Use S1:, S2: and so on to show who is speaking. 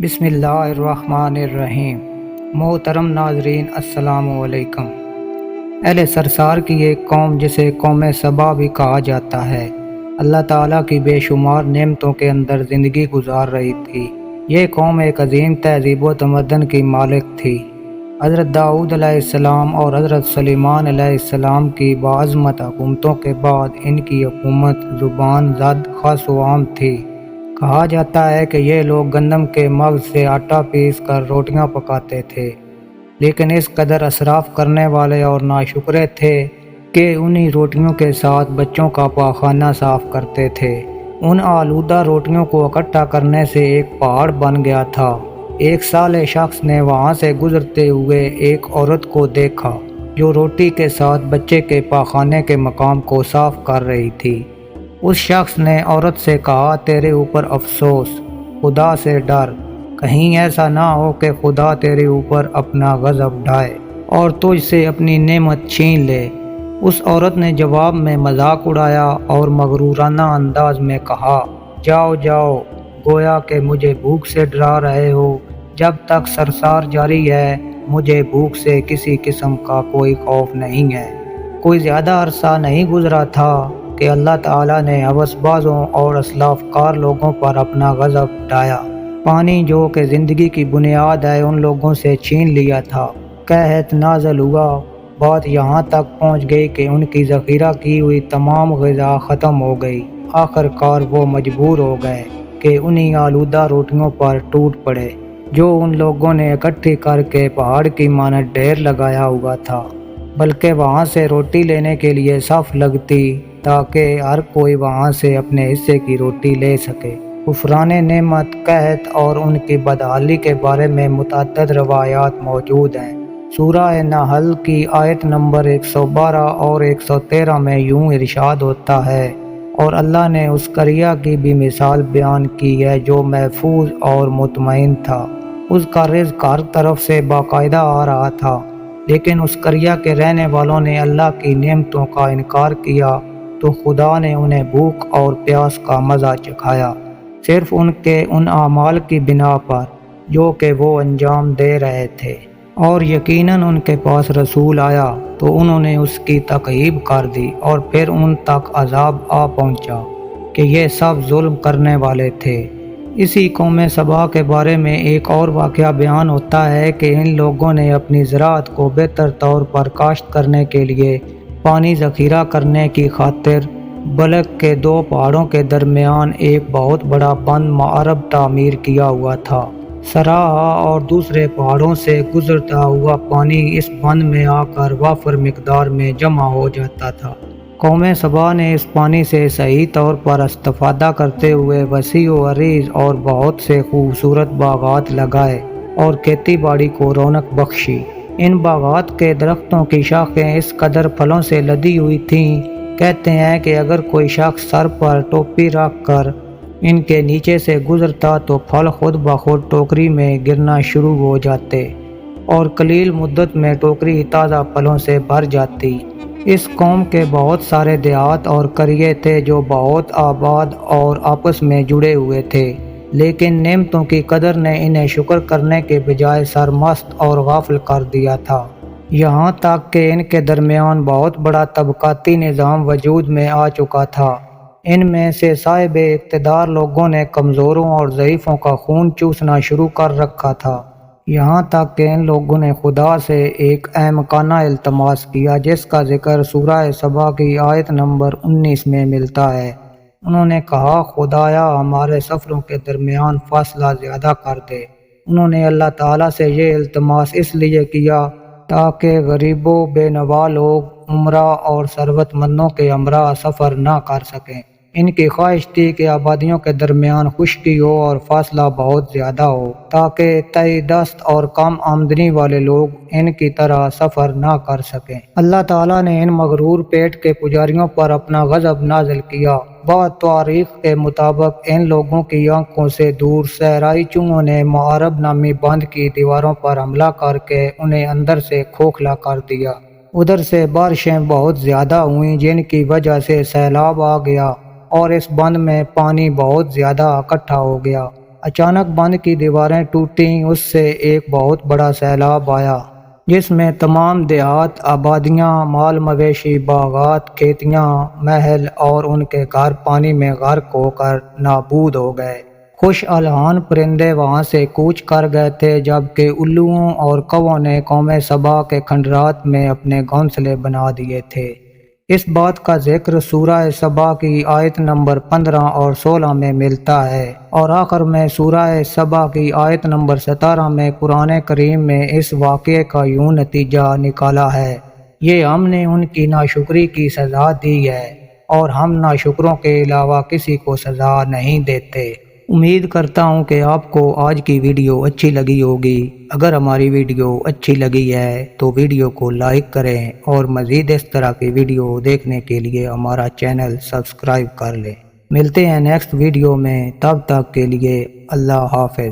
S1: بسم اللہ الرحمن الرحیم۔ محترم ناظرین السلام علیکم۔ اہل سرسار کی ایک قوم جسے قوم سبا بھی کہا جاتا ہے، اللہ تعالیٰ کی بے شمار نعمتوں کے اندر زندگی گزار رہی تھی۔ یہ قوم ایک عظیم تہذیب و تمدن کی مالک تھی۔ حضرت داؤد علیہ السلام اور حضرت سلیمان علیہ السلام کی باعظمت حکومتوں کے بعد ان کی حکومت زبان زد خاص و عام تھی۔ کہا جاتا ہے کہ یہ لوگ گندم کے مغز سے آٹا پیس کر روٹیاں پکاتے تھے، لیکن اس قدر اسراف کرنے والے اور ناشکرے تھے کہ انہی روٹیوں کے ساتھ بچوں کا پاخانہ صاف کرتے تھے۔ ان آلودہ روٹیوں کو اکٹھا کرنے سے ایک پہاڑ بن گیا تھا۔ ایک صالح شخص نے وہاں سے گزرتے ہوئے ایک عورت کو دیکھا جو روٹی کے ساتھ بچے کے پاخانے کے مقام کو صاف کر رہی تھی۔ اس شخص نے عورت سے کہا، تیرے اوپر افسوس، خدا سے ڈر، کہیں ایسا نہ ہو کہ خدا تیرے اوپر اپنا غضب ڈھائے اور تجھ سے اپنی نعمت چھین لے۔ اس عورت نے جواب میں مذاق اڑایا اور مغرورانہ انداز میں کہا، جاؤ جاؤ، گویا کہ مجھے بھوک سے ڈرا رہے ہو۔ جب تک سرسار جاری ہے مجھے بھوک سے کسی قسم کا کوئی خوف نہیں ہے۔ کوئی زیادہ عرصہ نہیں گزرا تھا کہ اللہ تعالیٰ نے ہوس بازوں اور اسلاف کار لوگوں پر اپنا غضب ڈھایا۔ پانی جو کہ زندگی کی بنیاد ہے ان لوگوں سے چھین لیا تھا۔ قحط نازل ہوا، بات یہاں تک پہنچ گئی کہ ان کی ذخیرہ کی ہوئی تمام غذا ختم ہو گئی۔ آخر کار وہ مجبور ہو گئے کہ انہی آلودہ روٹیوں پر ٹوٹ پڑے جو ان لوگوں نے اکٹھی کر کے پہاڑ کی مانند ڈھیر لگایا ہوا تھا، بلکہ وہاں سے روٹی لینے کے لیے صف لگتی تاکہ ہر کوئی وہاں سے اپنے حصے کی روٹی لے سکے۔ کفران نعمت، قحط اور ان کی بدحالی کے بارے میں متعدد روایات موجود ہیں۔ سورہ نحل کی آیت نمبر 112 اور 113 میں یوں ارشاد ہوتا ہے، اور اللہ نے اس قریہ کی بھی مثال بیان کی ہے جو محفوظ اور مطمئن تھا۔ اس کا رزق ہر طرف سے باقاعدہ آ رہا تھا، لیکن اس قریہ کے رہنے والوں نے اللہ کی نعمتوں کا انکار کیا تو خدا نے انہیں بھوک اور پیاس کا مزہ چکھایا، صرف ان کے ان اعمال کی بنا پر جو کہ وہ انجام دے رہے تھے۔ اور یقیناً ان کے پاس رسول آیا تو انہوں نے اس کی تکذیب کر دی، اور پھر ان تک عذاب آ پہنچا کہ یہ سب ظلم کرنے والے تھے۔ اسی قوم سبا کے بارے میں ایک اور واقعہ بیان ہوتا ہے کہ ان لوگوں نے اپنی زراعت کو بہتر طور پر کاشت کرنے کے لیے پانی ذخیرہ کرنے کی خاطر بلک کے دو پہاڑوں کے درمیان ایک بہت بڑا بند معرب تعمیر کیا ہوا تھا۔ سراہا اور دوسرے پہاڑوں سے گزرتا ہوا پانی اس بند میں آ کر وافر مقدار میں جمع ہو جاتا تھا۔ قوم سبا نے اس پانی سے صحیح طور پر استفادہ کرتے ہوئے وسیع و عریض اور بہت سے خوبصورت باغات لگائے اور کھیتی باڑی کو رونق بخشی۔ ان باغات کے درختوں کی شاخیں اس قدر پھلوں سے لدی ہوئی تھیں، کہتے ہیں کہ اگر کوئی شخص سر پر ٹوپی رکھ کر ان کے نیچے سے گزرتا تو پھل خود بخود ٹوکری میں گرنا شروع ہو جاتے اور قلیل مدت میں ٹوکری تازہ پھلوں سے بھر جاتی۔ اس قوم کے بہت سارے دیہات اور قریے تھے جو بہت آباد اور آپس میں جڑے ہوئے تھے، لیکن نعمتوں کی قدر نے انہیں شکر کرنے کے بجائے سرمست اور غافل کر دیا تھا، یہاں تک کہ ان کے درمیان بہت بڑا طبقاتی نظام وجود میں آ چکا تھا۔ ان میں سے صاحب اقتدار لوگوں نے کمزوروں اور ضعیفوں کا خون چوسنا شروع کر رکھا تھا، یہاں تک کہ ان لوگوں نے خدا سے ایک احمقانہ التماس کیا جس کا ذکر سورہ سبا کی آیت نمبر 19 میں ملتا ہے۔ انہوں نے کہا، خدایا ہمارے سفروں کے درمیان فاصلہ زیادہ کر دے۔ انہوں نے اللہ تعالیٰ سے یہ التماس اس لیے کیا تاکہ غریبوں، بے نوا لوگ عمرہ اور ثروت مندوں کے ہمراہ سفر نہ کر سکیں۔ ان کی خواہش تھی کہ آبادیوں کے درمیان خشکی ہو اور فاصلہ بہت زیادہ ہو تاکہ تہی دست اور کم آمدنی والے لوگ ان کی طرح سفر نہ کر سکیں۔ اللہ تعالیٰ نے ان مغرور پیٹ کے پجاریوں پر اپنا غضب نازل کیا۔ بعض تواریخ کے مطابق ان لوگوں کی آنکھوں سے دور صحرائی چوہوں نے معرب نامی بند کی دیواروں پر حملہ کر کے انہیں اندر سے کھوکھلا کر دیا۔ ادھر سے بارشیں بہت زیادہ ہوئیں جن کی وجہ سے سیلاب آ گیا اور اس بند میں پانی بہت زیادہ اکٹھا ہو گیا۔ اچانک بند کی دیواریں ٹوٹیں، اس سے ایک بہت بڑا سیلاب آیا جس میں تمام دیہات، آبادیاں، مال مویشی، باغات، کھیتیاں، محل اور ان کے گھر پانی میں غرق ہو کر نابود ہو گئے۔ خوش الحان پرندے وہاں سے کوچ کر گئے تھے، جبکہ الوؤں اور کووں نے قوم سبا کے کھنڈرات میں اپنے گھونسلے بنا دیے تھے۔ اس بات کا ذکر سورہ سبا کی آیت نمبر 15 اور 16 میں ملتا ہے، اور آخر میں سورہ سبا کی آیت نمبر 17 میں قرآن کریم میں اس واقعے کا یوں نتیجہ نکالا ہے: یہ ہم نے ان کی ناشکری کی سزا دی ہے، اور ہم ناشکروں کے علاوہ کسی کو سزا نہیں دیتے۔ امید کرتا ہوں کہ آپ کو آج کی ویڈیو اچھی لگی ہوگی۔ اگر ہماری ویڈیو اچھی لگی ہے تو ویڈیو کو لائک کریں، اور مزید اس طرح کی ویڈیو دیکھنے کے لیے ہمارا چینل سبسکرائب کر لیں۔ ملتے ہیں نیکسٹ ویڈیو میں، تب تک کے لیے اللہ حافظ۔